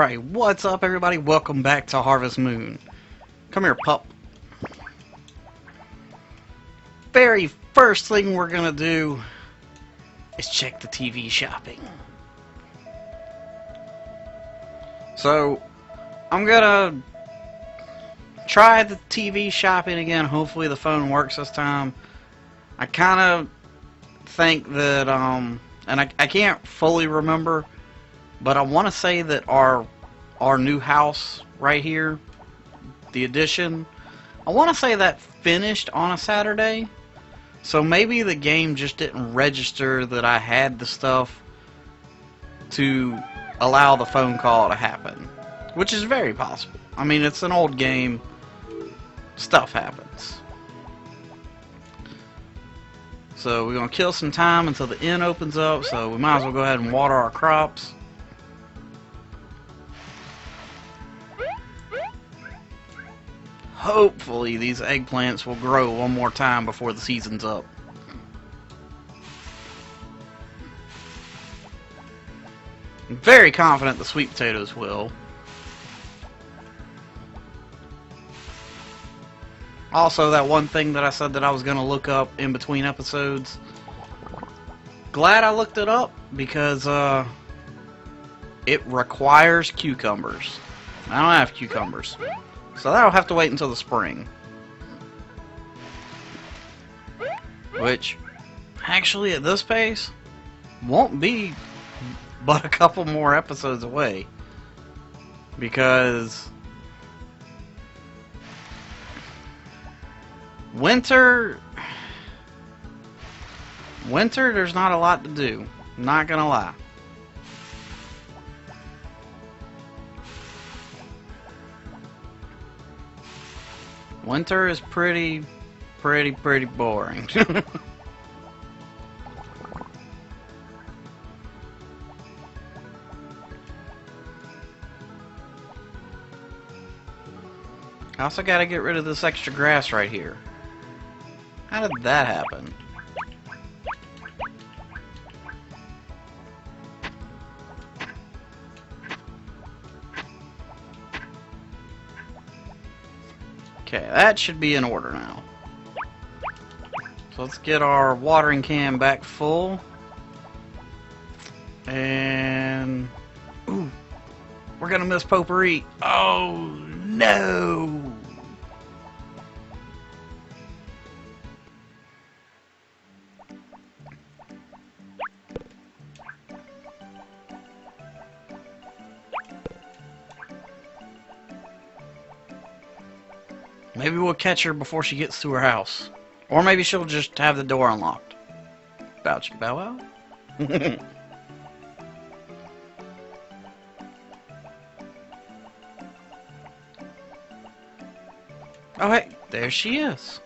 Alright, what's up everybody? Welcome back to Harvest Moon. Come here, pup. Very first thing we're gonna do is check the TV shopping. So, I'm gonna try the TV shopping again. Hopefully the phone works this time. I kind of think that, and I can't fully remember, but I want to say that our new house right here, the addition, I want to say that finished on a Saturday. So maybe the game just didn't register that I had the stuff to allow the phone call to happen, which is very possible. I mean, it's an old game. Stuff happens. So we're going to kill some time until the inn opens up, so we might as well go ahead and water our crops. Hopefully these eggplants will grow one more time before the season's up. I'm very confident the sweet potatoes will. Also, that one thing that I said that I was going to look up in between episodes. Glad I looked it up because it requires cucumbers. I don't have cucumbers. So that'll have to wait until the spring. Which, actually at this pace, won't be but a couple more episodes away. Because winter, there's not a lot to do. Not gonna lie. Winter is pretty boring. I also gotta get rid of this extra grass right here. How did that happen? Okay, that should be in order now. So let's get our watering can back full. And ooh, we're gonna miss Popuri. Oh no! Maybe we'll catch her before she gets to her house. Or maybe she'll just have the door unlocked. Bow chicka bow wow. Oh hey, there she is.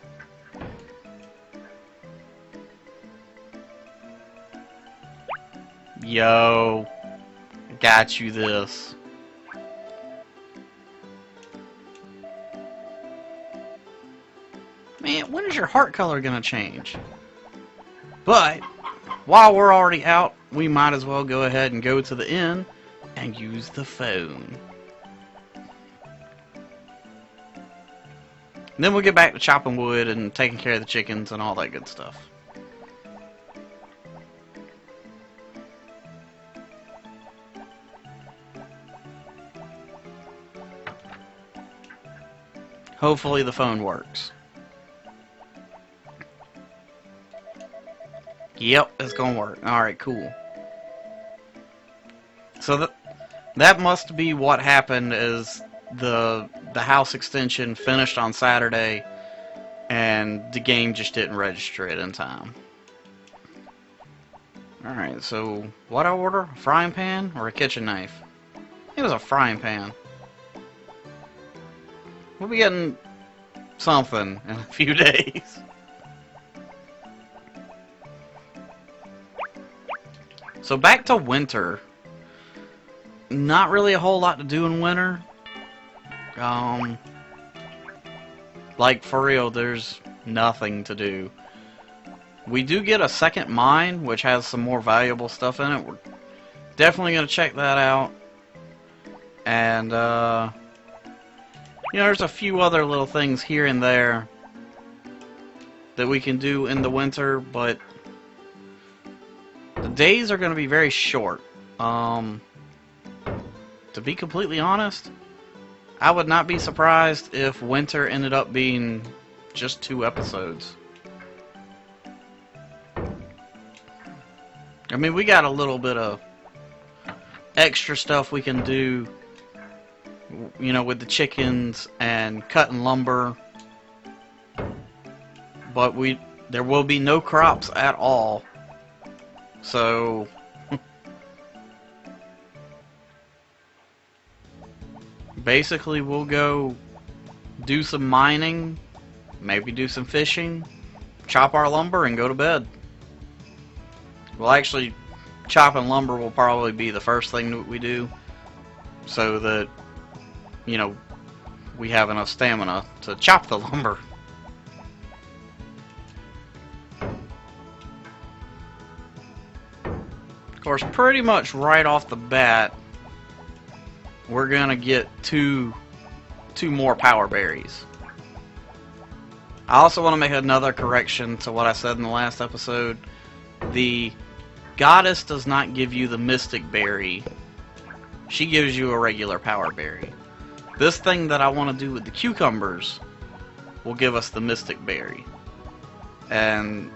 Yo, got you this. Man, when is your heart color gonna change? But while we're already out, we might as well go ahead and go to the inn and use the phone. And then we'll get back to chopping wood and taking care of the chickens and all that good stuff. Hopefully the phone works. Yep, it's gonna work. Alright, cool. So that must be what happened is the house extension finished on Saturday and the game just didn't register it in time. Alright, so what I order? A frying pan or a kitchen knife? It was a frying pan. We'll be getting something in a few days. So back to winter. Not really a whole lot to do in winter. Like for real, there's nothing to do. We do get a second mine, which has some more valuable stuff in it. We're definitely going to check that out. And, you know, there's a few other little things here and there that we can do in the winter, but the days are going to be very short. To be completely honest, I would not be surprised if winter ended up being just 2 episodes. I mean, we got a little bit of extra stuff we can do, you know, with the chickens and cutting lumber. But there will be no crops at all. So basically we'll go do some mining, maybe do some fishing, chop our lumber, and go to bed. Well, actually, chopping lumber will probably be the first thing that we do, so that, you know, we have enough stamina to chop the lumber. Of course, pretty much right off the bat, we're gonna get two more power berries. I also want to make another correction to what I said in the last episode. The goddess does not give you the mystic berry. She gives you a regular power berry. This thing that I want to do with the cucumbers will give us the mystic berry. And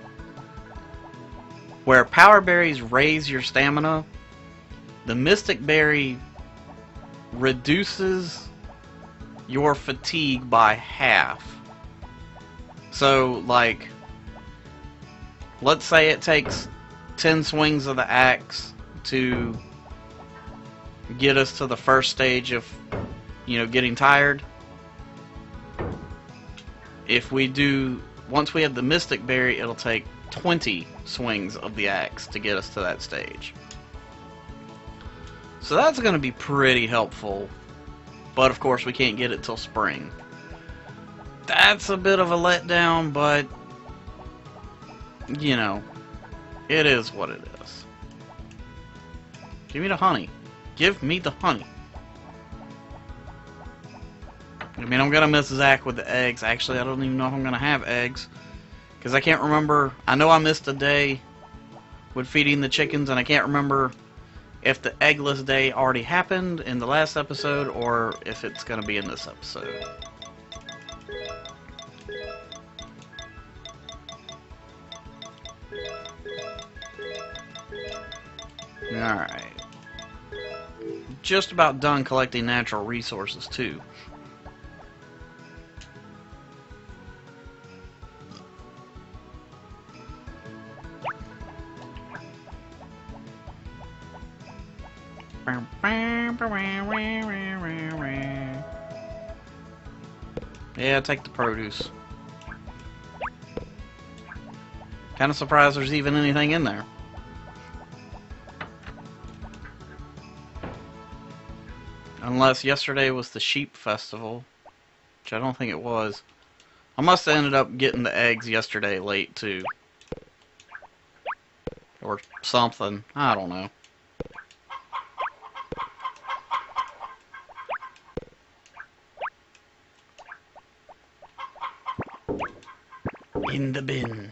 where power berries raise your stamina, the mystic berry reduces your fatigue by half. So, like, let's say it takes 10 swings of the axe to get us to the first stage of, you know, getting tired. If we do, once we have the mystic berry, it'll take 20 swings of the axe to get us to that stage. So that's going to be pretty helpful. But of course we can't get it till spring. That's a bit of a letdown, but you know, it is what it is. Give me the honey. Give me the honey. I mean, I'm going to miss Zach with the eggs. Actually, I don't even know if I'm going to have eggs, because I can't remember. I know I missed a day with feeding the chickens, and I can't remember if the eggless day already happened in the last episode, or if it's going to be in this episode. Alright. Just about done collecting natural resources, too. Yeah, take the produce. Kind of surprised there's even anything in there. Unless yesterday was the sheep festival, which I don't think it was. I must have ended up getting the eggs yesterday late, too. Or something. I don't know. In the bin.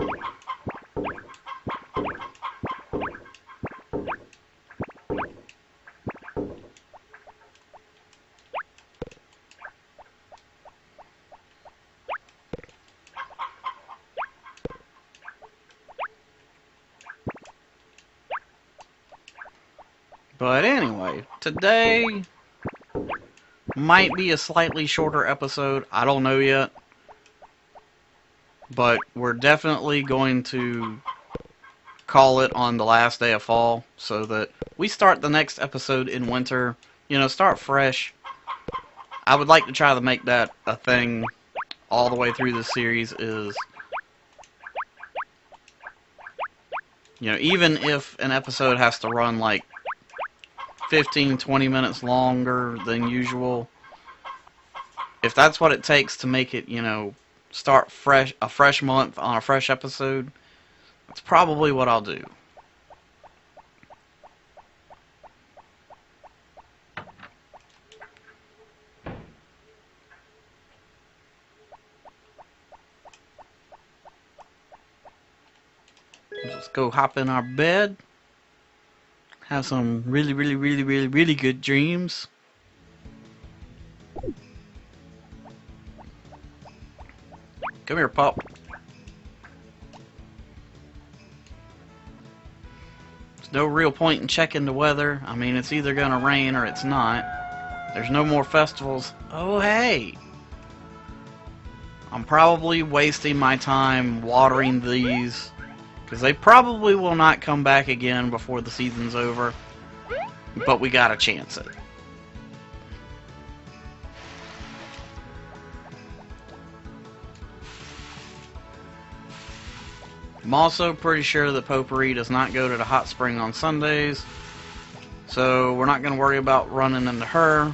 But anyway, today might be a slightly shorter episode. I don't know yet. But we're definitely going to call it on the last day of fall, so that we start the next episode in winter. You know, start fresh. I would like to try to make that a thing all the way through this series, is, you know, even if an episode has to run like 15-20 minutes longer than usual, if that's what it takes to make it, you know, start a fresh month on a fresh episode, that's probably what I'll do. let's go hop in our bed. Have some really good dreams. Come here, pup. There's no real point in checking the weather. I mean, it's either gonna rain or it's not. There's no more festivals. Oh, hey! I'm probably wasting my time watering these, because they probably will not come back again before the season's over. But we gotta chance it. I'm also pretty sure that Popuri does not go to the hot spring on Sundays, so we're not going to worry about running into her.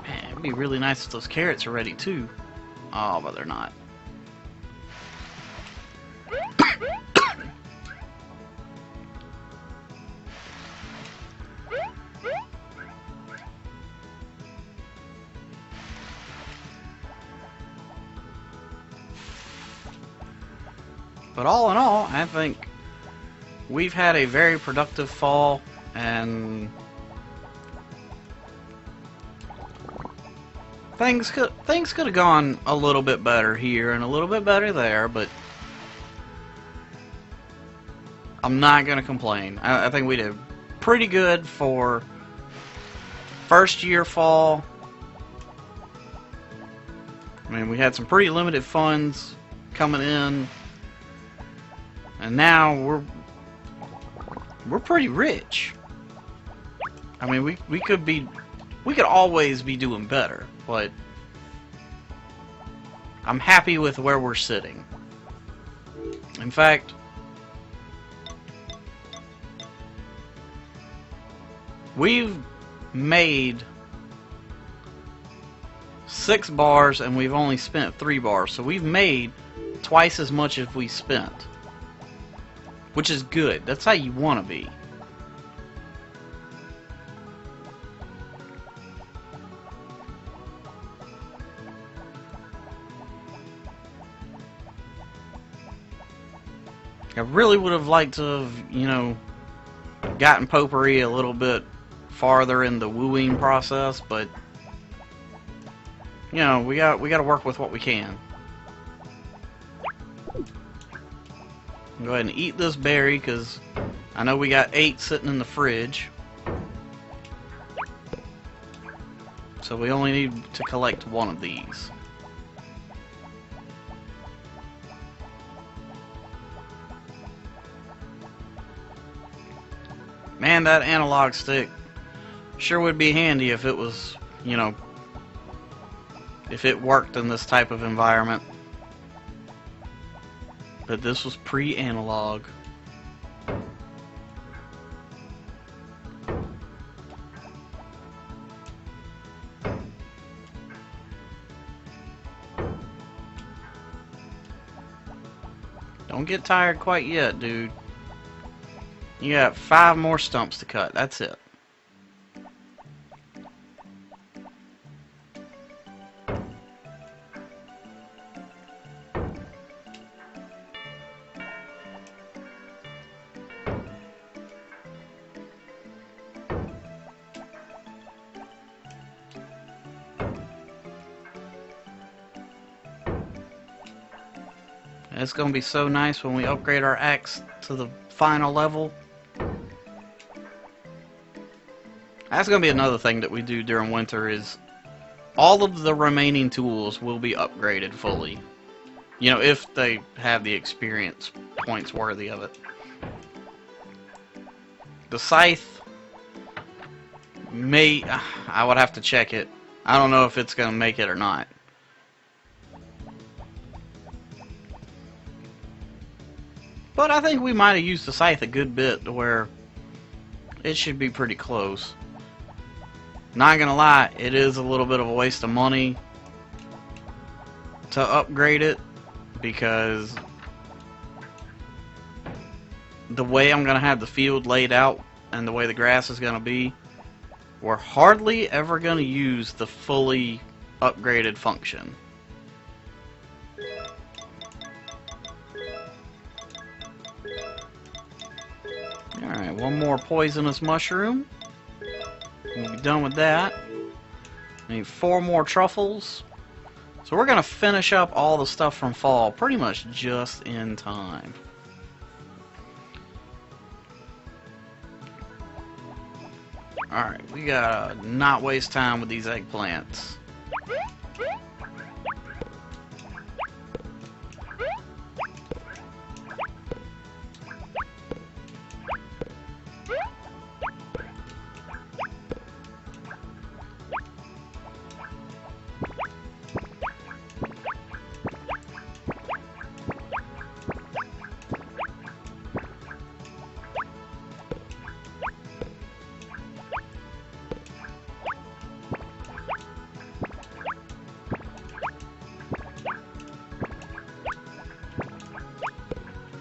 Man, it'd be really nice if those carrots are ready too. Oh, but they're not. But all in all, I think we've had a very productive fall, and things could have gone a little bit better here and a little bit better there, but I'm not gonna complain. I think we did pretty good for first year fall. I mean, we had some pretty limited funds coming in. And now we're pretty rich. I mean, we could always be doing better, but I'm happy with where we're sitting. In fact, we've made 6 bars and we've only spent 3 bars, so we've made twice as much as we spent. Which is good. That's how you want to be. I really would have liked to have, you know, gotten Popuri a little bit farther in the wooing process, but you know, we got to work with what we can. Go ahead and eat this berry, because I know we got 8 sitting in the fridge. So we only need to collect 1 of these. Man, that analog stick sure would be handy if it was, you know, if it worked in this type of environment. But this was pre-analog. Don't get tired quite yet, dude. You got 5 more stumps to cut. That's it. It's going to be so nice when we upgrade our axe to the final level. That's going to be another thing that we do during winter, is all of the remaining tools will be upgraded fully. You know, if they have the experience points worthy of it. The scythe may... I would have to check it. I don't know if it's going to make it or not. But I think we might have used the scythe a good bit to where it should be pretty close. Not gonna lie, it is a little bit of a waste of money to upgrade it, because the way I'm gonna have the field laid out and the way the grass is gonna be, we're hardly ever gonna use the fully upgraded function. Alright, one more poisonous mushroom. We'll be done with that. I need 4 more truffles. So we're going to finish up all the stuff from fall pretty much just in time. Alright, we gotta not waste time with these eggplants.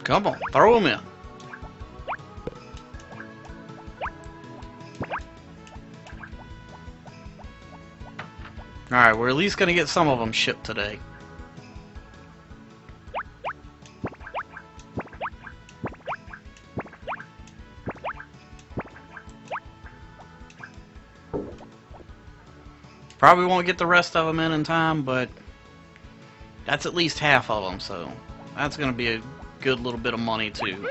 Come on, throw them in. Alright, we're at least going to get some of them shipped today. Probably won't get the rest of them in time, but that's at least half of them, so that's going to be a good little bit of money too.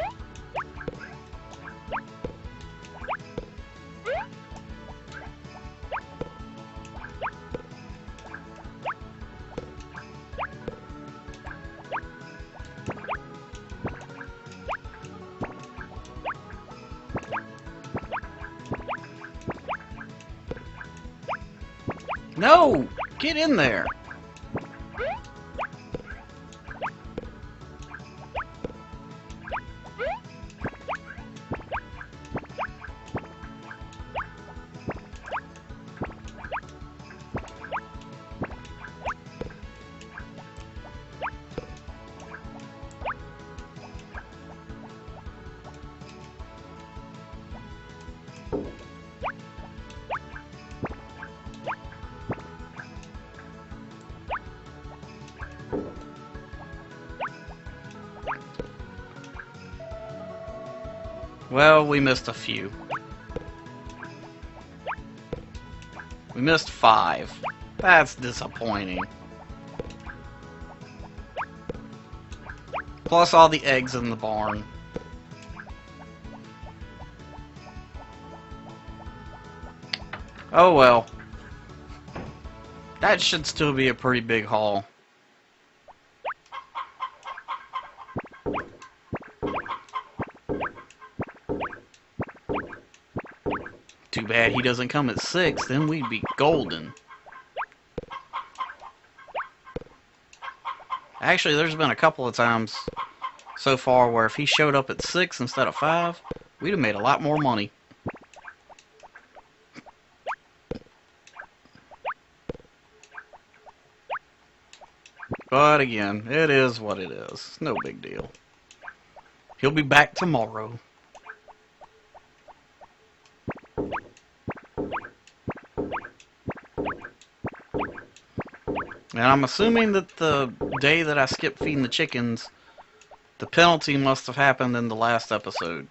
No! Get in there! Well, we missed a few. We missed 5. That's disappointing. Plus all the eggs in the barn. Oh well. That should still be a pretty big haul. Too bad he doesn't come at 6, then we'd be golden. Actually, there's been a couple of times so far where if he showed up at 6 instead of 5, we'd have made a lot more money. But again, it is what it is. It's no big deal. He'll be back tomorrow. And I'm assuming that the day that I skipped feeding the chickens, the penalty must have happened in the last episode.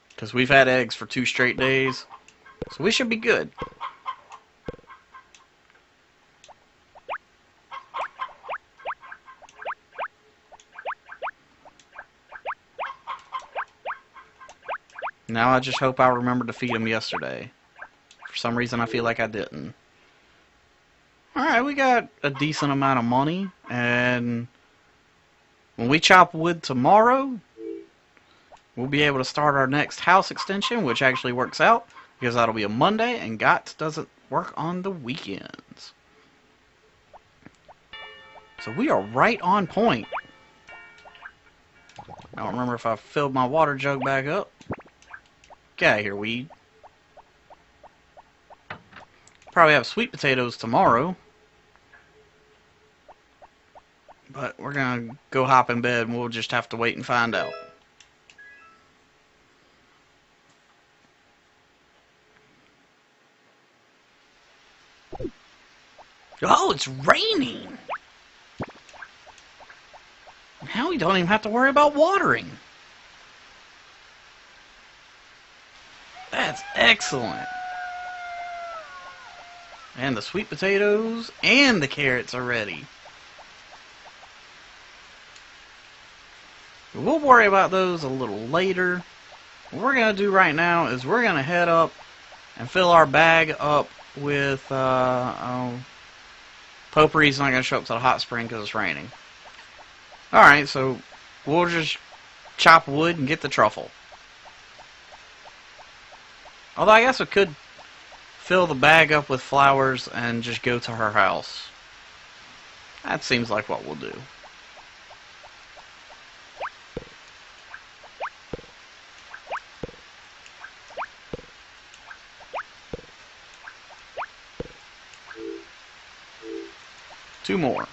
Because we've had eggs for 2 straight days. So we should be good. Now I just hope I remembered to feed them yesterday. For some reason I feel like I didn't. Alright, we got a decent amount of money, and when we chop wood tomorrow, we'll be able to start our next house extension, which actually works out, because that'll be a Monday, and GOTS doesn't work on the weekends. So we are right on point. I don't remember if I filled my water jug back up. Get out of here, weed. Probably have sweet potatoes tomorrow. But we're gonna go hop in bed and we'll just have to wait and find out. Oh, it's raining! Now we don't even have to worry about watering. That's excellent. And the sweet potatoes and the carrots are ready. We'll worry about those a little later. What we're going to do right now is we're going to head up and fill our bag up with, Popuri's not going to show up to the hot spring because it's raining. Alright, so we'll just chop wood and get the truffle. Although I guess we could fill the bag up with flowers and just go to her house. That seems like what we'll do. Two more.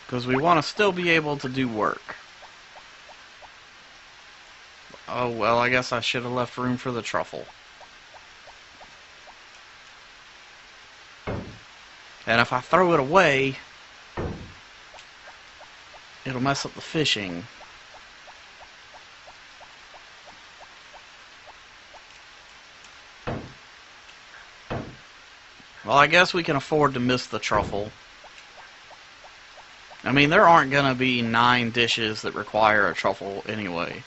Because we want to still be able to do work. Oh, well, I guess I should have left room for the truffle. And if I throw it away, it'll mess up the fishing. Well, I guess we can afford to miss the truffle. I mean, there aren't going to be 9 dishes that require a truffle anyway.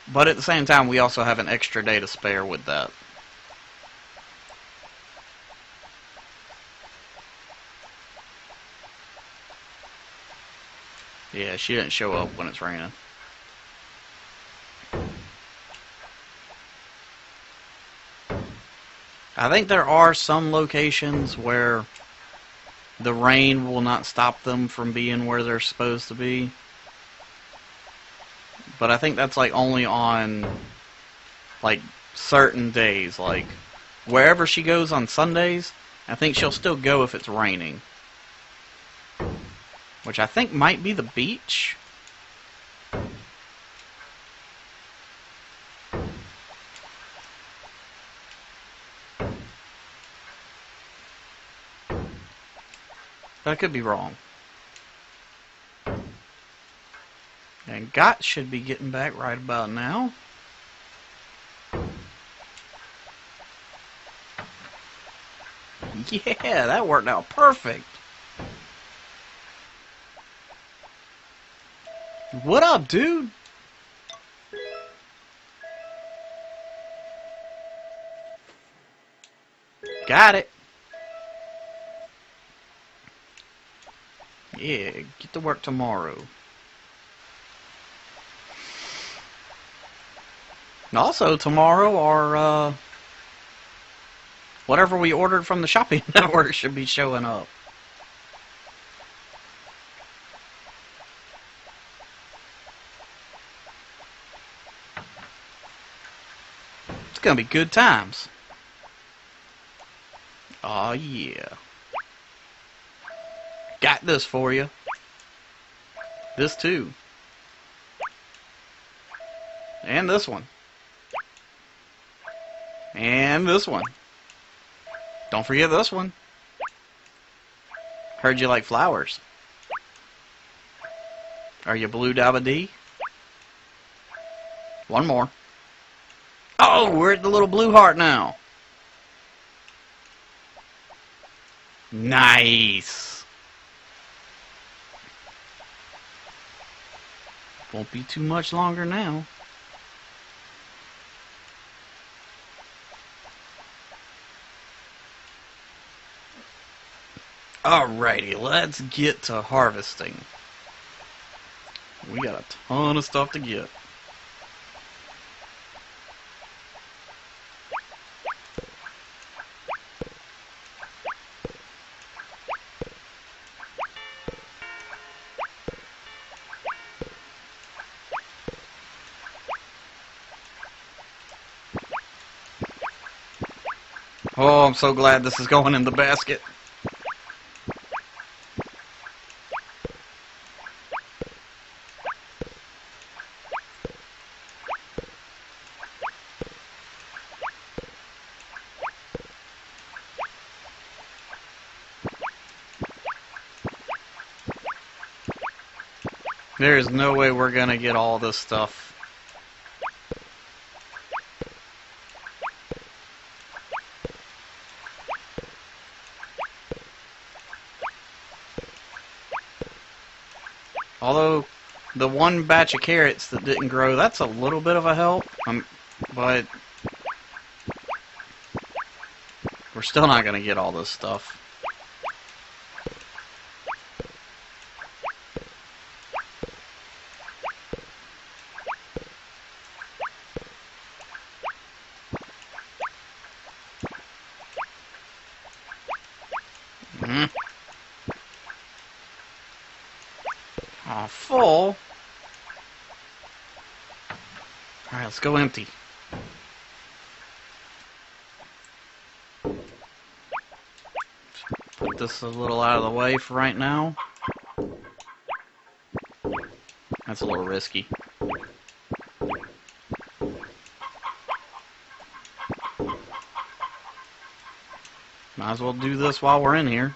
But at the same time, we also have an extra day to spare with that. Yeah, she didn't show up when it's raining. I think there are some locations where the rain will not stop them from being where they're supposed to be. But I think that's like only on like certain days. Like wherever she goes on Sundays, I think she'll still go if it's raining. Which I think might be the beach. But I could be wrong. And Got should be getting back right about now. Yeah, that worked out perfect. What up, dude? Got it. Yeah, get to work tomorrow. And also, tomorrow, our, whatever we ordered from the shopping network should be showing up. It's gonna be good times. Aw, yeah. Got this for you. This too. And this one. And this one. Don't forget this one. Heard you like flowers. Are you blue dabba dee? One more. Oh, we're at the little blue heart now. Nice. Won't be too much longer now. Alrighty, let's get to harvesting. We got a ton of stuff to get. Oh, I'm so glad this is going in the basket. There is no way we're gonna get all this stuff. Although, the one batch of carrots that didn't grow, that's a little bit of a help. But we're still not gonna get all this stuff. Oh, full. Alright, let's go empty. Put this a little out of the way for right now. That's a little risky. Might as well do this while we're in here.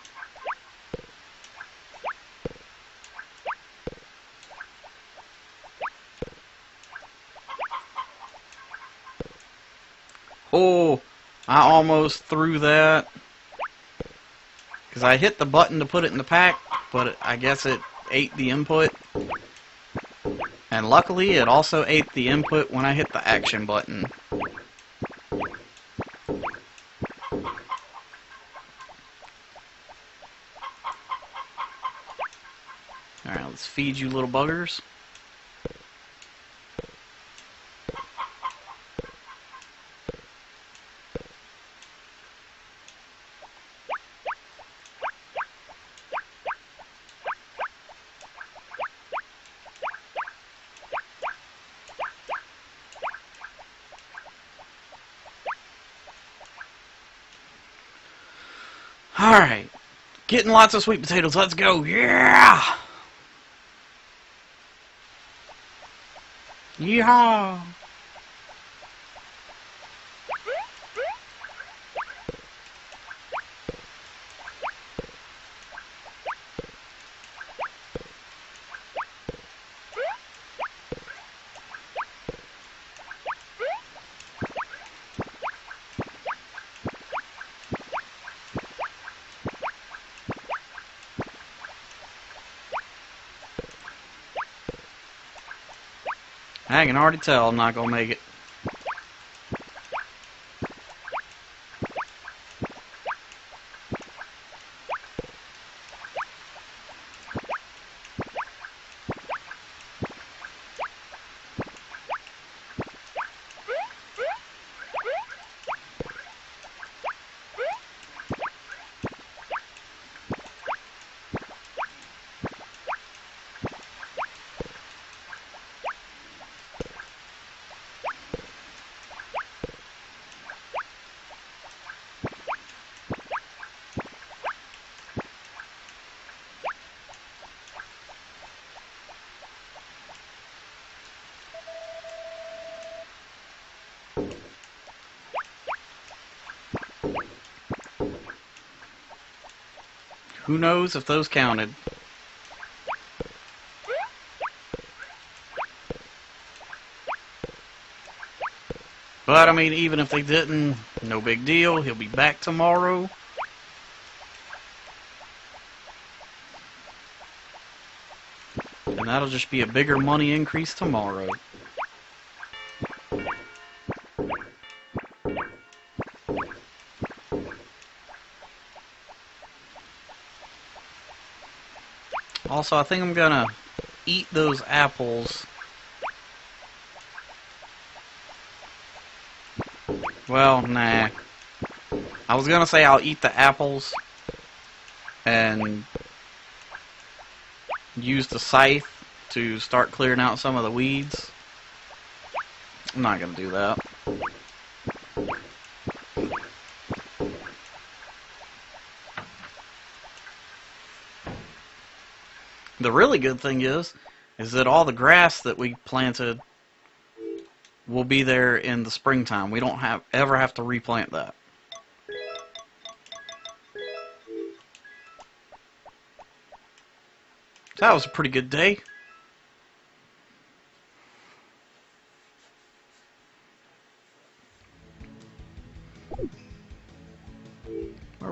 Oh, I almost threw that. Because I hit the button to put it in the pack, but I guess it ate the input. And luckily, it also ate the input when I hit the action button. Alright, let's feed you little buggers. Alright, getting lots of sweet potatoes, let's go, yeah! Yeehaw! I can already tell I'm not gonna make it. Who knows if those counted? But, I mean, even if they didn't, no big deal. He'll be back tomorrow. And that'll just be a bigger money increase tomorrow. Also, I think I'm gonna eat those apples. Well, nah. I was gonna say I'll eat the apples and use the scythe to start clearing out some of the weeds. I'm not gonna do that. The really good thing is that all the grass that we planted will be there in the springtime. We don't ever have to replant that. So that was a pretty good day.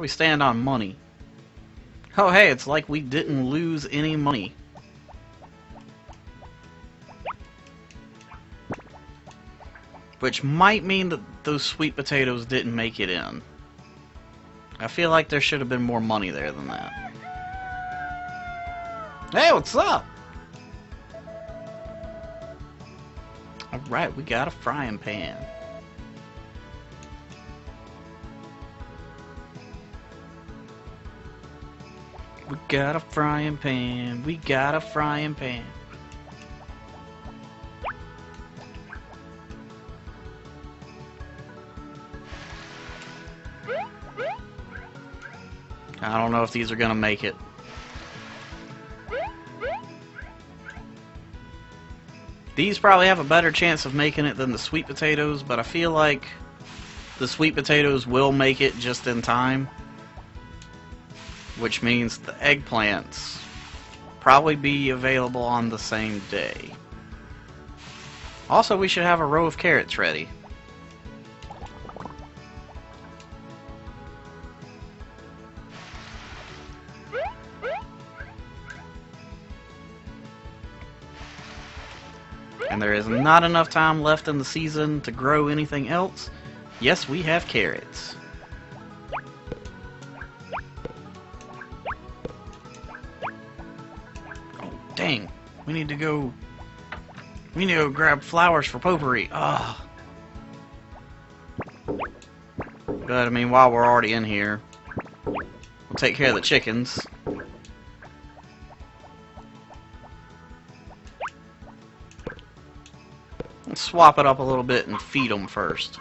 stand on money? Oh hey, it's like we didn't lose any money. Which might mean that those sweet potatoes didn't make it in. I feel like there should have been more money there than that. Hey, what's up? Alright, we got a frying pan. We got a frying pan. We got a frying pan. I don't know if these are gonna make it. These probably have a better chance of making it than the sweet potatoes, but I feel like the sweet potatoes will make it just in time. Which means the eggplants probably be available on the same day. Also, we should have a row of carrots ready. And there is not enough time left in the season to grow anything else. Yes, we have carrots. Oh, dang. We need to go grab flowers for Popuri. Ugh. But, I mean, while we're already in here, we'll take care of the chickens. Let's swap it up a little bit and feed them first.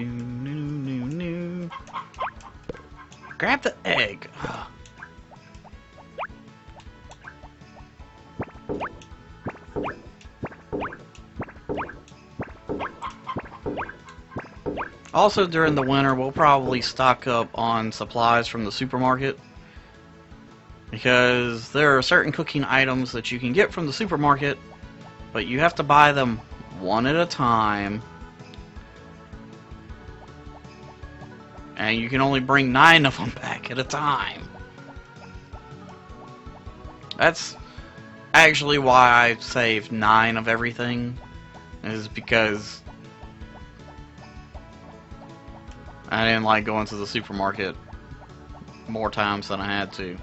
No. Grab the egg. Ugh. Also, during the winter, we'll probably stock up on supplies from the supermarket. Because there are certain cooking items that you can get from the supermarket, but you have to buy them one at a time. And you can only bring 9 of them back at a time. That's actually why I saved 9 of everything. Is because I didn't like going to the supermarket more times than I had to.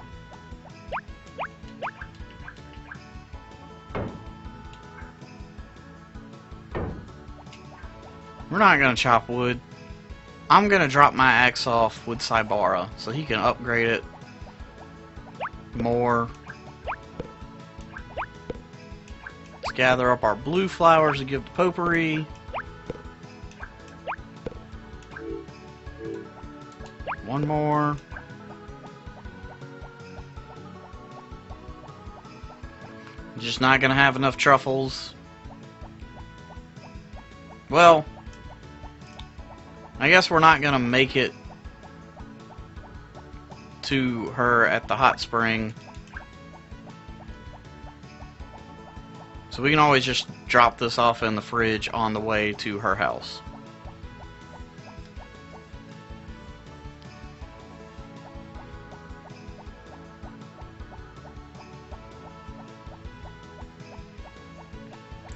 We're not gonna chop wood. I'm gonna drop my axe off with Cybara so he can upgrade it more. Let's gather up our blue flowers to give to Popuri. One more. Just not gonna have enough truffles. Well, I guess we're not gonna make it to her at the hot spring. So we can always just drop this off in the fridge on the way to her house.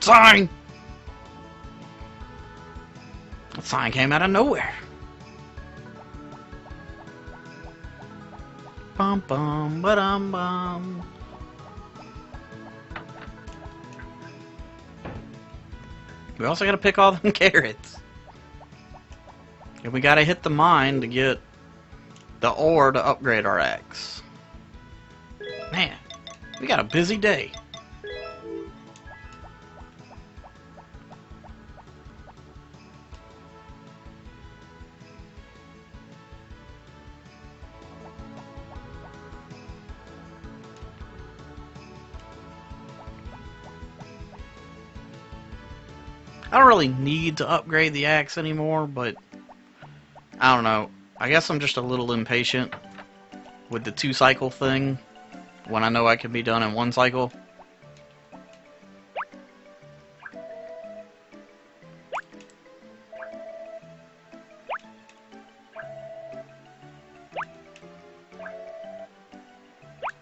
Sign! That sign came out of nowhere. Bum bum ba-dum bum. We also gotta pick all them carrots. And we gotta hit the mine to get the ore to upgrade our axe. Man, we got a busy day. I don't really need to upgrade the axe anymore, but I don't know. I guess I'm just a little impatient with the 2-cycle thing when I know I can be done in 1 cycle.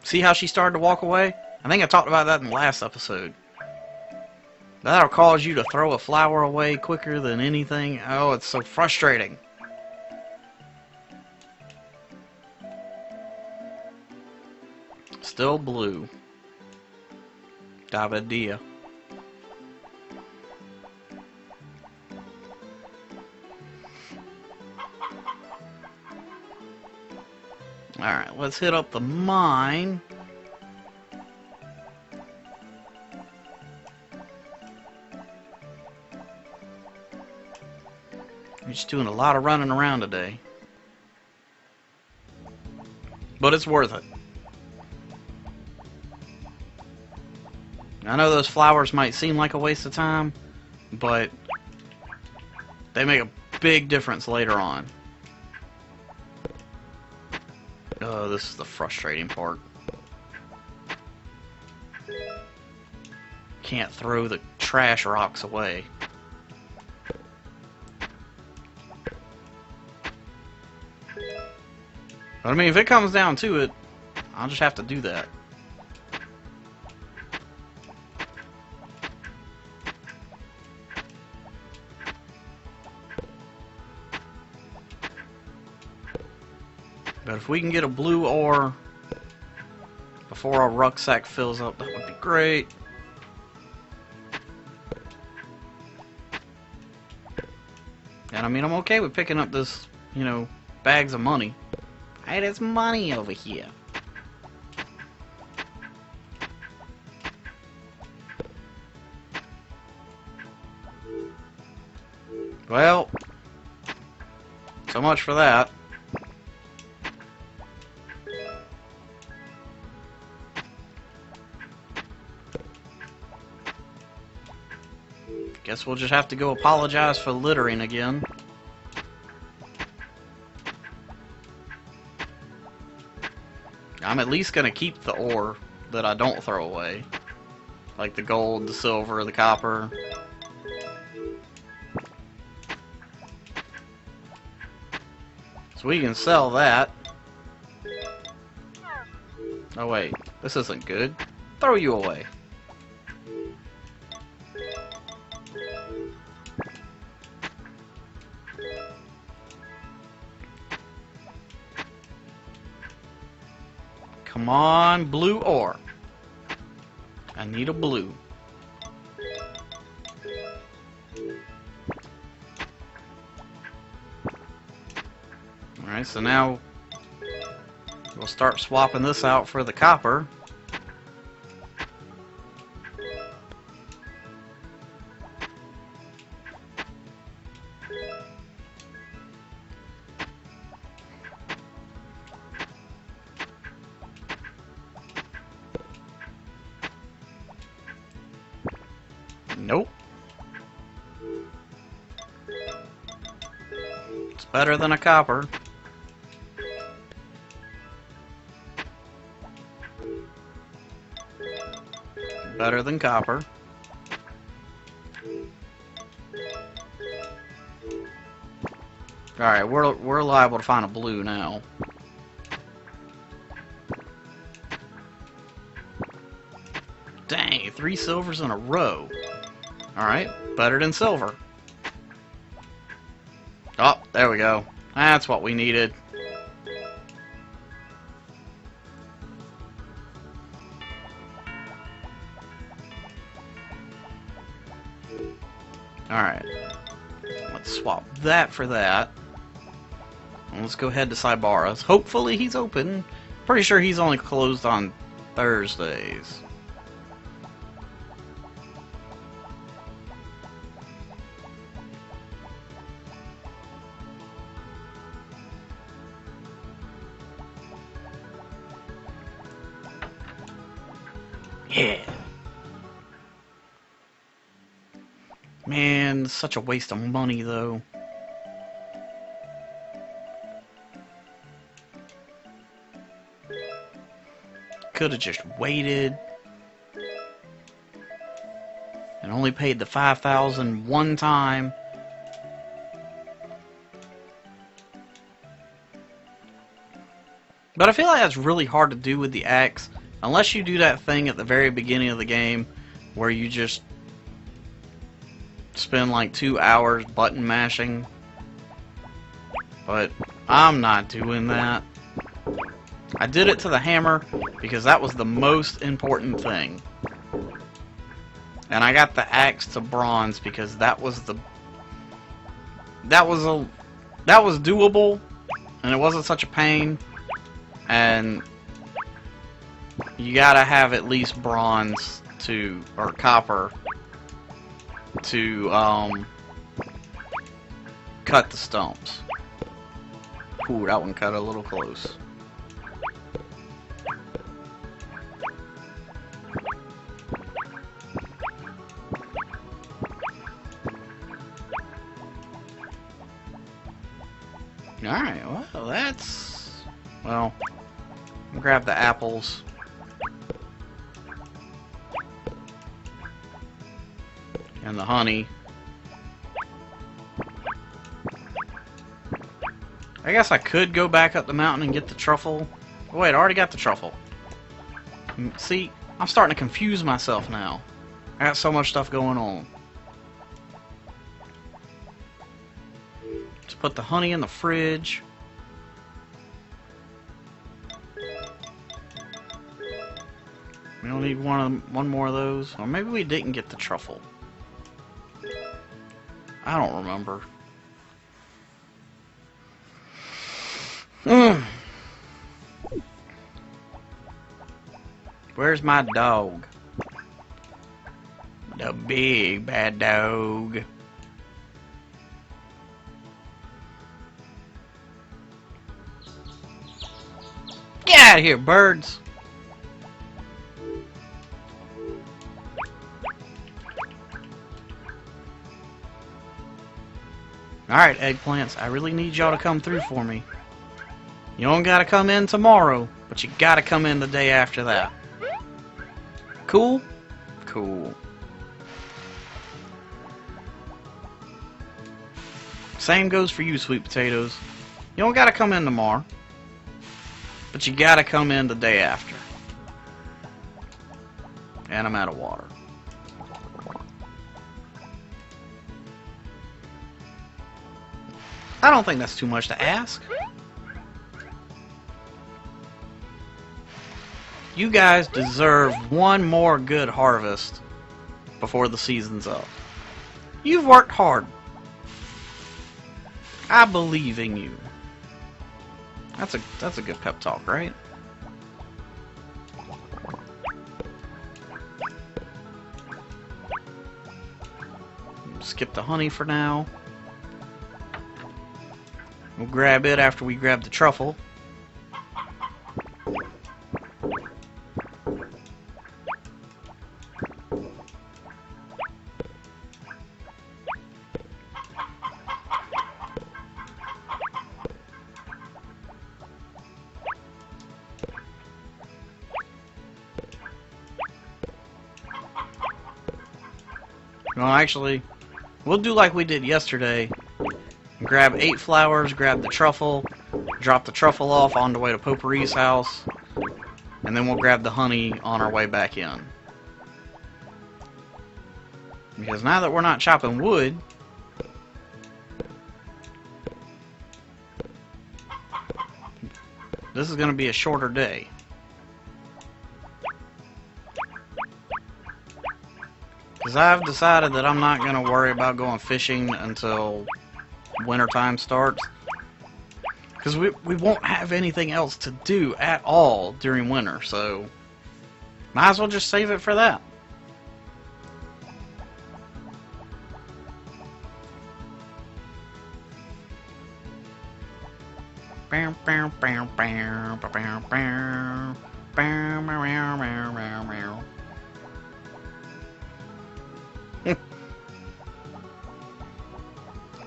See how she started to walk away? I think I talked about that in the last episode. That'll cause you to throw a flower away quicker than anything. Oh, it's so frustrating. Still blue. Davadia. Alright, let's hit up the mine. I'm just doing a lot of running around today. But it's worth it. I know those flowers might seem like a waste of time, but they make a big difference later on. Oh, this is the frustrating part. Can't throw the trash rocks away. But I mean, if it comes down to it, I'll just have to do that. But if we can get a blue ore before our rucksack fills up, that would be great. And I mean, I'm okay with picking up this, you know, bags of money. Hey, there's money over here. Well, so much for that. Guess we'll just have to go apologize for littering again. I'm at least gonna keep the ore that I don't throw away. Like the gold, the silver, the copper. So we can sell that. Oh wait, this isn't good. Throw you away. Come on, blue ore. I need a blue. Alright, so now we'll start swapping this out for the copper. Nope. It's better than a copper. Better than copper. Alright, we're liable to find a blue now. Dang, 3 silvers in a row. Alright, better than silver. Oh, there we go. That's what we needed. Alright. Let's swap that for that. And let's go ahead to Cybara's. Hopefully he's open. Pretty sure he's only closed on Thursdays. Yeah. Man, such a waste of money, though. Could have just waited and only paid the 5,000 one time. But I feel like that's really hard to do with the axe, unless you do that thing at the very beginning of the game where you just spend like 2 hours button mashing. But I'm not doing that. I did it to the hammer because that was the most important thing. And I got the axe to bronze because that was doable and it wasn't such a pain. And you gotta have at least bronze to, or copper to cut the stumps. Ooh, that one cut a little close. Alright, well, that's... Well, I'll grab the apples. And the honey. I guess I could go back up the mountain and get the truffle. Oh, wait, I already got the truffle. See, I'm starting to confuse myself now. I got so much stuff going on. Let's put the honey in the fridge. We don't need one more of those. Or maybe we didn't get the truffle. I don't remember. Where's my dog? The big bad dog. Get out of here, birds! Alright, eggplants, I really need y'all to come through for me. You don't gotta come in tomorrow, but you gotta come in the day after that. Cool? Cool. Same goes for you, sweet potatoes. You don't gotta come in tomorrow, but you gotta come in the day after. And I'm out of water. I don't think that's too much to ask. You guys deserve one more good harvest before the season's up. You've worked hard. I believe in you. That's a good pep talk, right? Skip the honey for now. We'll grab it after we grab the truffle. Well, actually, we'll do like we did yesterday. Grab 8 flowers, grab the truffle, drop the truffle off on the way to Popuri's house, and then we'll grab the honey on our way back in. Because now that we're not chopping wood, this is going to be a shorter day. Because I've decided that I'm not going to worry about going fishing until wintertime starts. Because we won't have anything else to do at all during winter, so might as well just save it for that.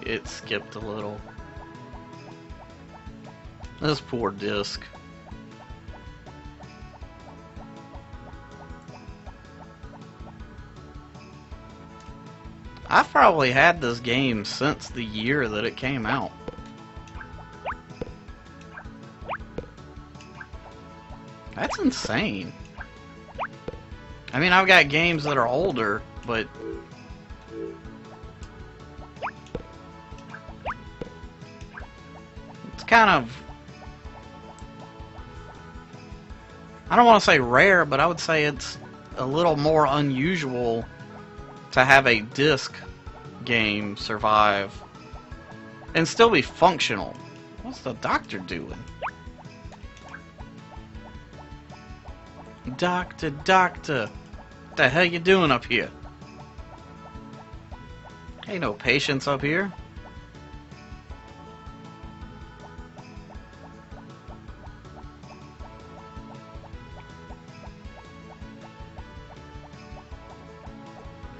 It skipped a little. This poor disc. I've probably had this game since the year that it came out. That's insane. I mean, I've got games that are older, but it's kind of, I don't want to say rare, but I would say it's a little more unusual to have a disc game survive and still be functional. What's the doctor doing? Doctor, doctor, what the hell you doing up here? Ain't no patients up here.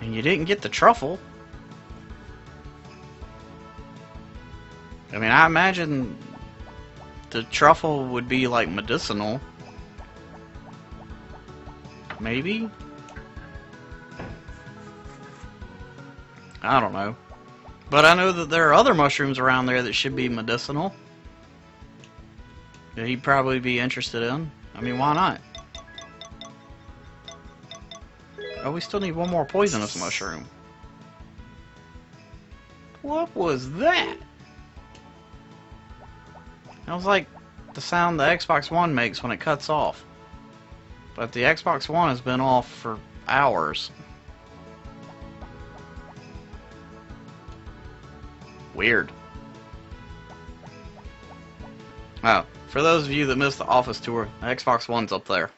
And you didn't get the truffle. I mean, I imagine the truffle would be like medicinal. Maybe? I don't know. But I know that there are other mushrooms around there that should be medicinal. That he'd probably be interested in. I mean, why not? Oh, we still need one more poisonous mushroom. What was that? That was like the sound the Xbox One makes when it cuts off. But the Xbox One has been off for hours. Weird. Oh, for those of you that missed the office tour, the Xbox One's up there.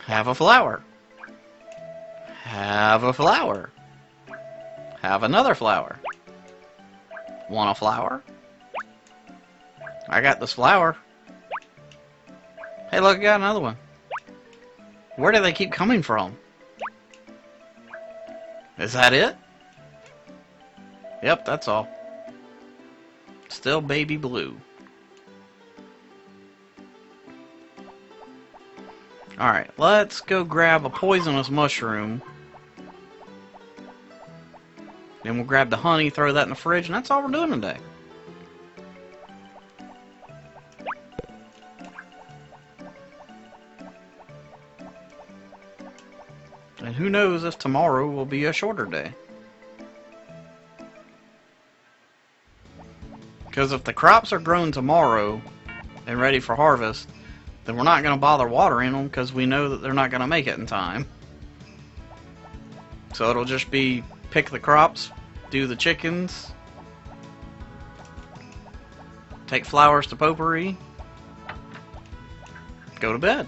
Have a flower. Have a flower. Have another flower. Want a flower? I got this flower. Hey, look, I got another one. Where do they keep coming from? Is that it? Yep, that's all. Still baby blue. Alright, let's go grab a poisonous mushroom. Then we'll grab the honey, throw that in the fridge, and that's all we're doing today. And who knows if tomorrow will be a shorter day. Because if the crops are grown tomorrow and ready for harvest, then we're not going to bother watering them because we know that they're not going to make it in time. So it'll just be pick the crops, do the chickens, take flowers to Popuri, go to bed.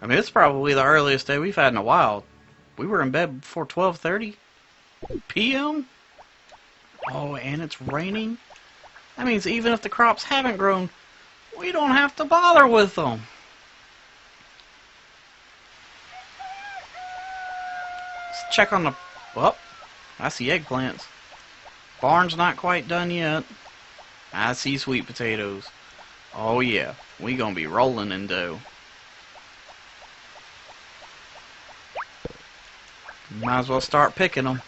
I mean, it's probably the earliest day we've had in a while. We were in bed before 12:30 p.m. Oh, and it's raining. That means even if the crops haven't grown, we don't have to bother with them. Let's check on the... Well, I see eggplants. Barn's not quite done yet. I see sweet potatoes. Oh yeah, we gonna be rolling in dough. Might as well start picking them.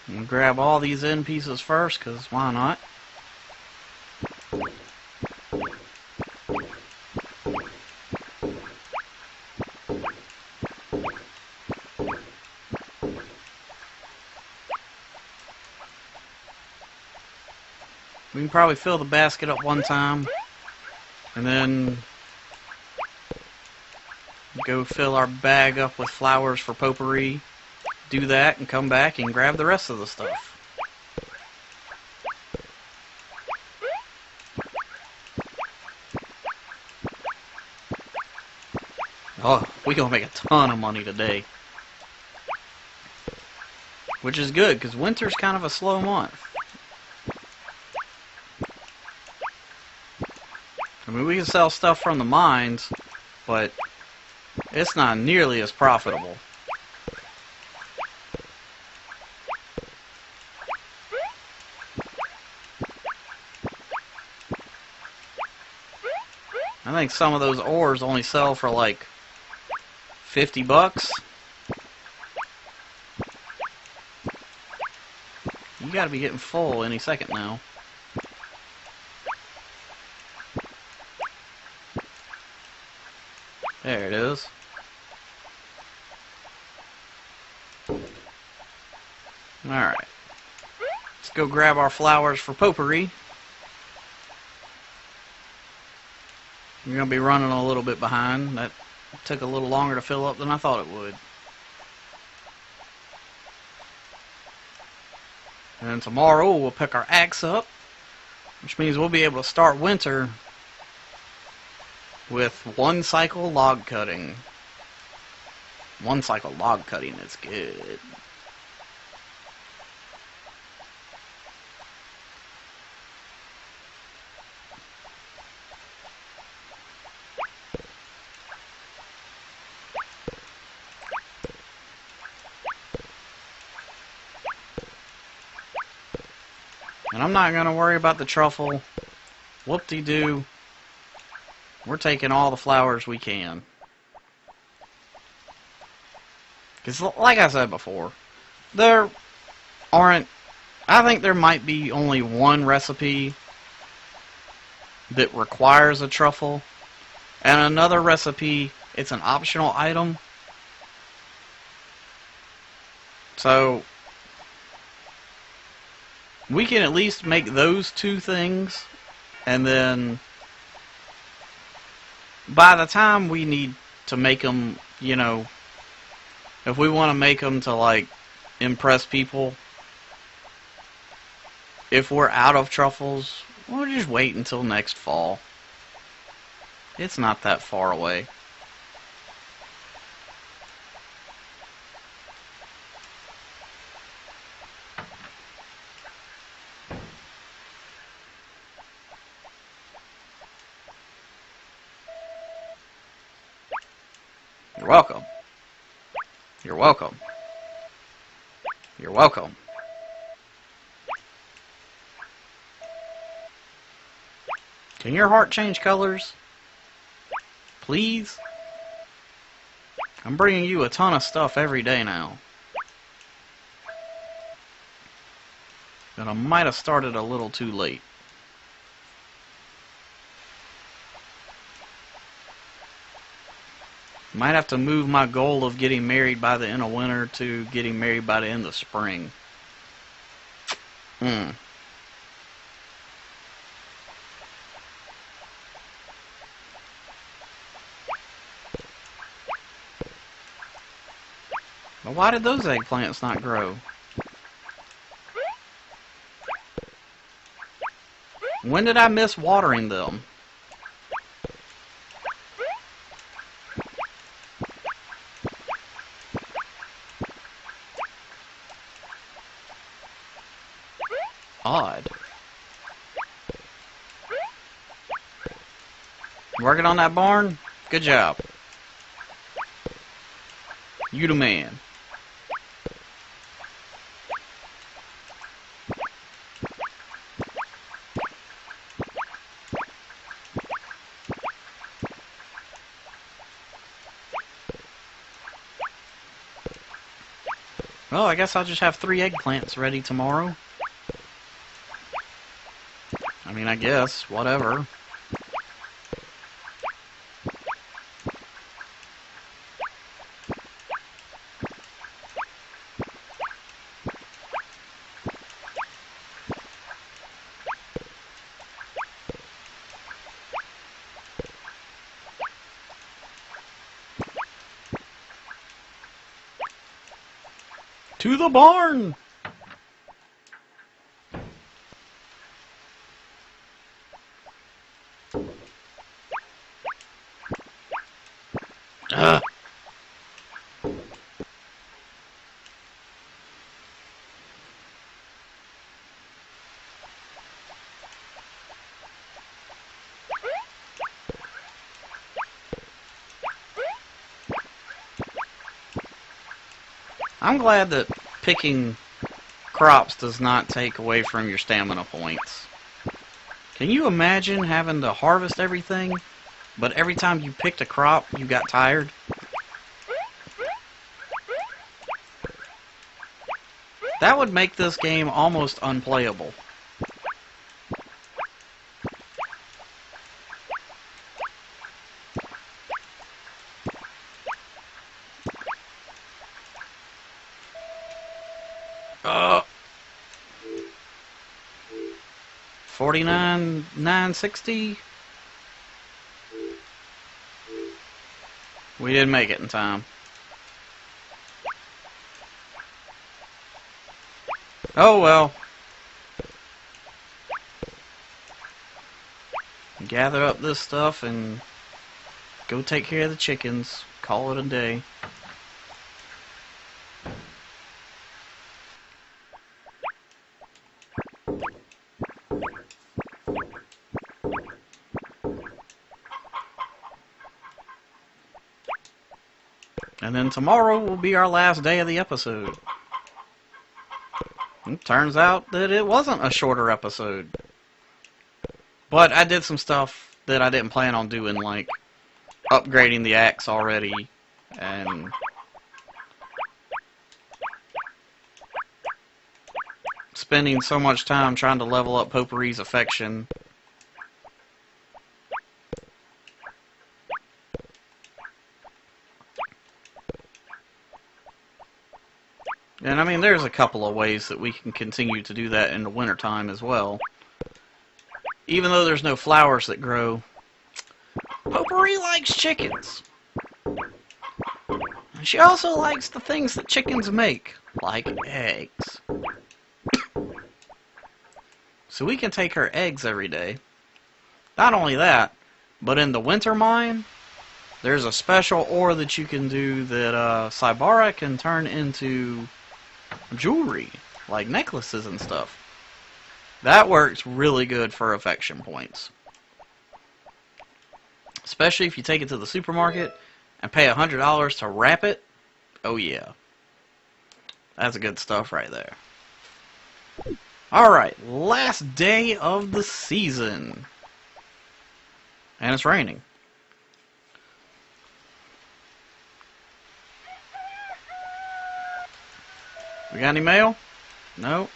And grab all these end pieces first, because why not? We can probably fill the basket up one time, and then go fill our bag up with flowers for Popuri. Do that and come back and grab the rest of the stuff. Oh, we gonna make a ton of money today. Which is good, because winter's kind of a slow month. I mean, we can sell stuff from the mines, but it's not nearly as profitable. I think some of those ores only sell for like 50 bucks. You gotta be getting full any second now. There it is. Alright. Let's go grab our flowers for Popuri. We're gonna be running a little bit behind. That took a little longer to fill up than I thought it would. And tomorrow we'll pick our axe up, which means we'll be able to start winter with one cycle log cutting. One cycle log cutting is good. And I'm not going to worry about the truffle. Whoop-de-doo. We're taking all the flowers we can. Because, like I said before, there aren't... I think there might be only one recipe that requires a truffle. And another recipe, it's an optional item. So we can at least make those two things, and then by the time we need to make them, you know, if we want to make them to, like, impress people, if we're out of truffles, we'll just wait until next fall. It's not that far away. You're welcome. You're welcome. You're welcome. Can your heart change colors? Please? I'm bringing you a ton of stuff every day now. But I might have started a little too late. Might have to move my goal of getting married by the end of winter to getting married by the end of spring. But why did those eggplants not grow? When did I miss watering them? Odd. Working on that barn? Good job. You the man. Well, I guess I'll just have 3 eggplants ready tomorrow. I mean, I guess, whatever. To the barn! Ugh. I'm glad that picking crops does not take away from your stamina points. Can you imagine having to harvest everything, but every time you picked a crop, you got tired? That would make this game almost unplayable. Uh, 49,960. We didn't make it in time. Oh well. Gather up this stuff and go take care of the chickens. Call it a day. And then tomorrow will be our last day of the episode. It turns out that it wasn't a shorter episode. But I did some stuff that I didn't plan on doing, like upgrading the axe already, and spending so much time trying to level up Popuri's affection. And I mean, there's a couple of ways that we can continue to do that in the wintertime as well. Even though there's no flowers that grow, Popuri likes chickens. And she also likes the things that chickens make, like eggs. So we can take her eggs every day. Not only that, but in the winter mine, there's a special ore that you can do that Cybara can turn into jewelry, like necklaces and stuff. That works really good for affection points. Especially if you take it to the supermarket and pay $100 to wrap it. Oh yeah. That's good stuff right there. Alright, last day of the season. And it's raining. We got any mail? No.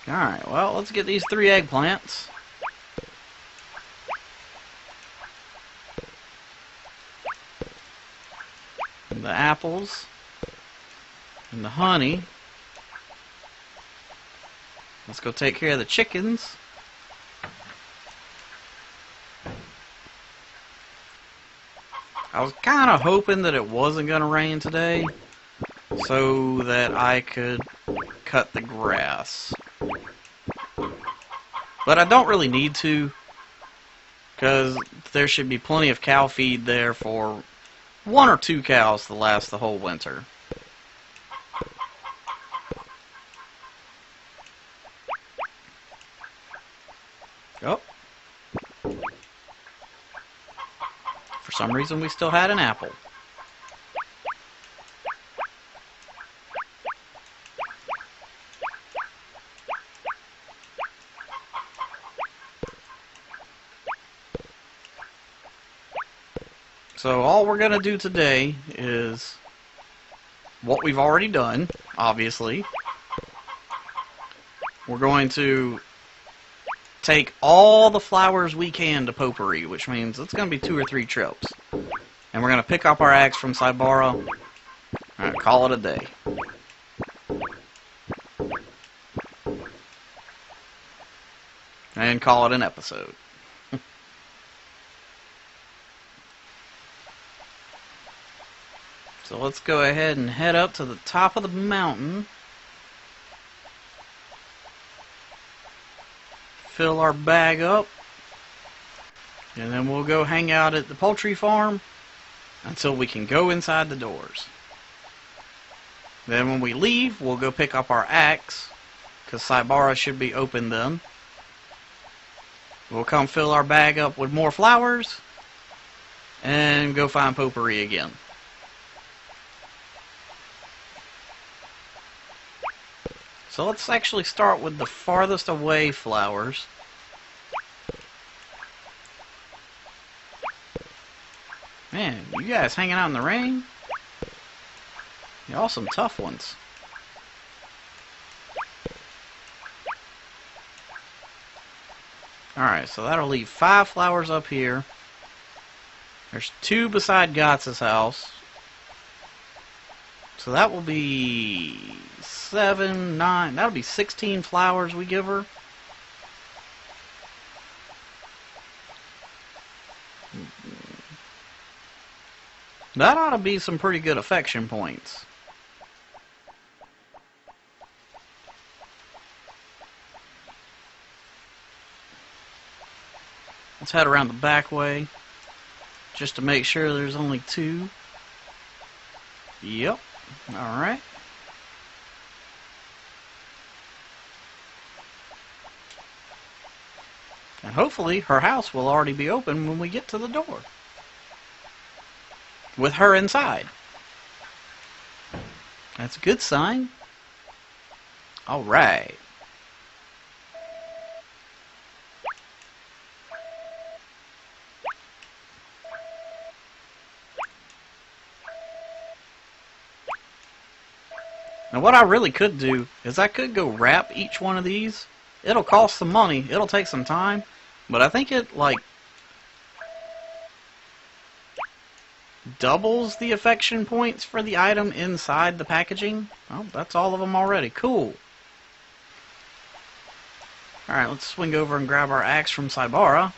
Alright, well, let's get these 3 eggplants. And the apples. And the honey. Let's go take care of the chickens. I was kind of hoping that it wasn't going to rain today, so that I could cut the grass. But I don't really need to, because there should be plenty of cow feed there for 1 or 2 cows to last the whole winter. Oh. For some reason we still had an apple. So all we're going to do today is what we've already done, obviously. We're going to take all the flowers we can to Popuri, which means it's going to be 2 or 3 trips. And we're going to pick up our axe from Cybara and call it a day. And call it an episode. So let's go ahead and head up to the top of the mountain. Fill our bag up. And then we'll go hang out at the poultry farm until we can go inside the doors. Then when we leave, we'll go pick up our axe, because Cybara should be open then. We'll come fill our bag up with more flowers, and go find Popuri again. So let's actually start with the farthest away flowers. Man, you guys hanging out in the rain? Y'all some tough ones. Alright, so that'll leave 5 flowers up here. There's 2 beside Gotz's house. So that will be 7, 9, that'll be 16 flowers we give her. That ought to be some pretty good affection points. Let's head around the back way, just to make sure there's only 2. Yep. Alright. And hopefully her house will already be open when we get to the door. With her inside. That's a good sign. Alright. Now what I really could do is I could go wrap each one of these. It'll cost some money. It'll take some time. But I think it, like, doubles the affection points for the item inside the packaging. Oh, that's all of them already. Cool. Alright, let's swing over and grab our axe from Cybara.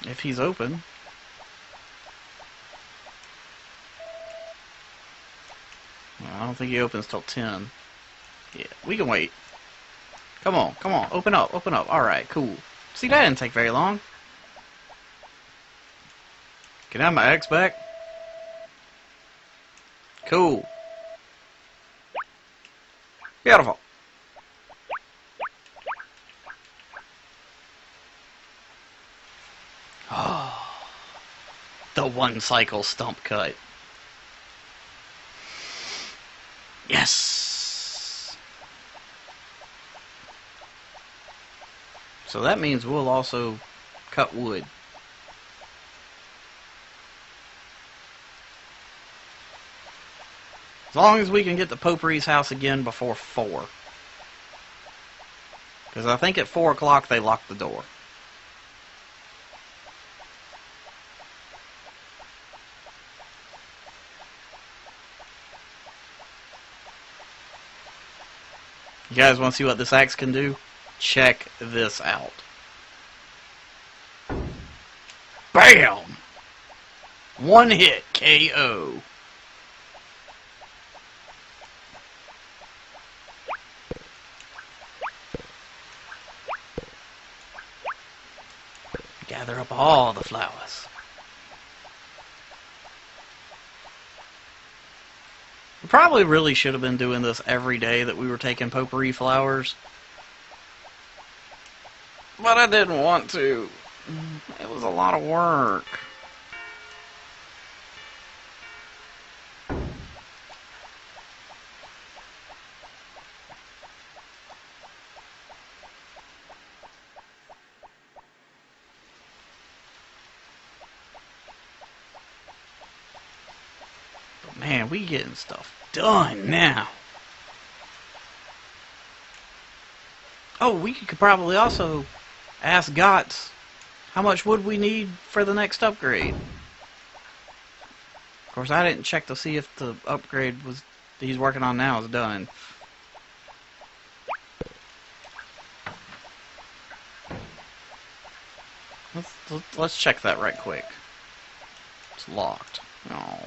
If he's open. Well, I don't think he opens till 10. Yeah, we can wait. Come on, come on. Open up, open up. Alright, cool. See, that didn't take very long. Can I have my axe back? Cool. Beautiful. Oh, the 1 cycle stump cut. Yes! So that means we'll also cut wood. As long as we can get to Popuri's house again before 4. Because I think at 4 o'clock they lock the door. You guys want to see what this axe can do? Check this out. BAM! 1 hit KO. Gather up all the flowers. We probably really should have been doing this every day that we were taking potpourri flowers. But I didn't want to. It was a lot of work. But man, we getting stuff done now. Oh, we could probably also ask Gotts how much wood we need for the next upgrade. Of course, I didn't check to see if the upgrade was that he's working on now is done. Let's check that right quick. It's locked. Oh.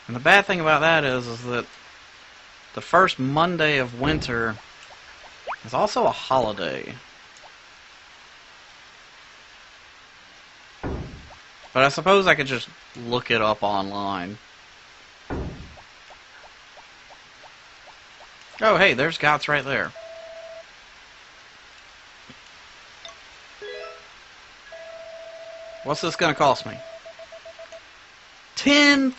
And the bad thing about that is that the first Monday of winter is also a holiday. But I suppose I could just look it up online. Oh, hey, there's Gots right there. What's this gonna cost me? $10,000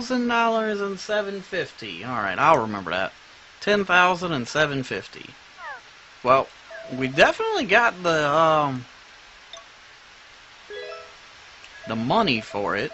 and $750. Alright, I'll remember that. $10,000 and $750. Well, we definitely got the money for it.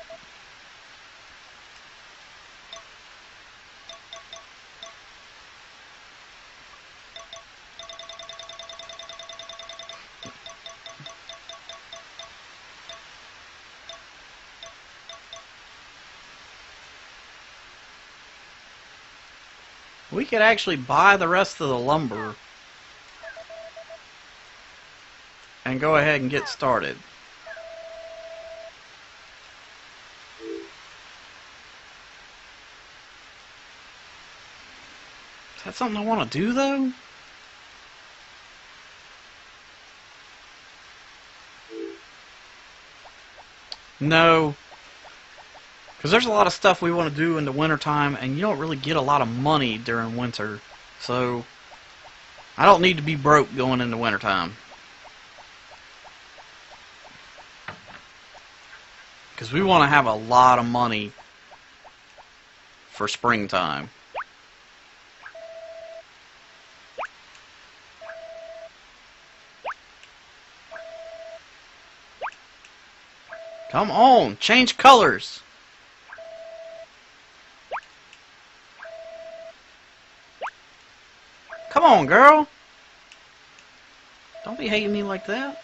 We could actually buy the rest of the lumber and go ahead and get started. Is that something I want to do, though? No. Because there's a lot of stuff we want to do in the wintertime, and you don't really get a lot of money during winter. So, I don't need to be broke going into wintertime. Because we want to have a lot of money for springtime. Come on, change colors. Come on, girl. Don't be hating me like that.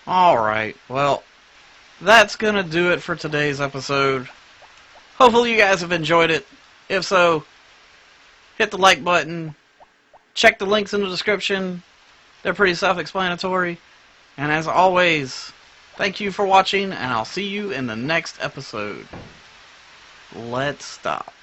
Alright, well, that's gonna do it for today's episode. Hopefully you guys have enjoyed it. If so, hit the like button. Check the links in the description. They're pretty self-explanatory. And as always, thank you for watching, and I'll see you in the next episode. Let's stop.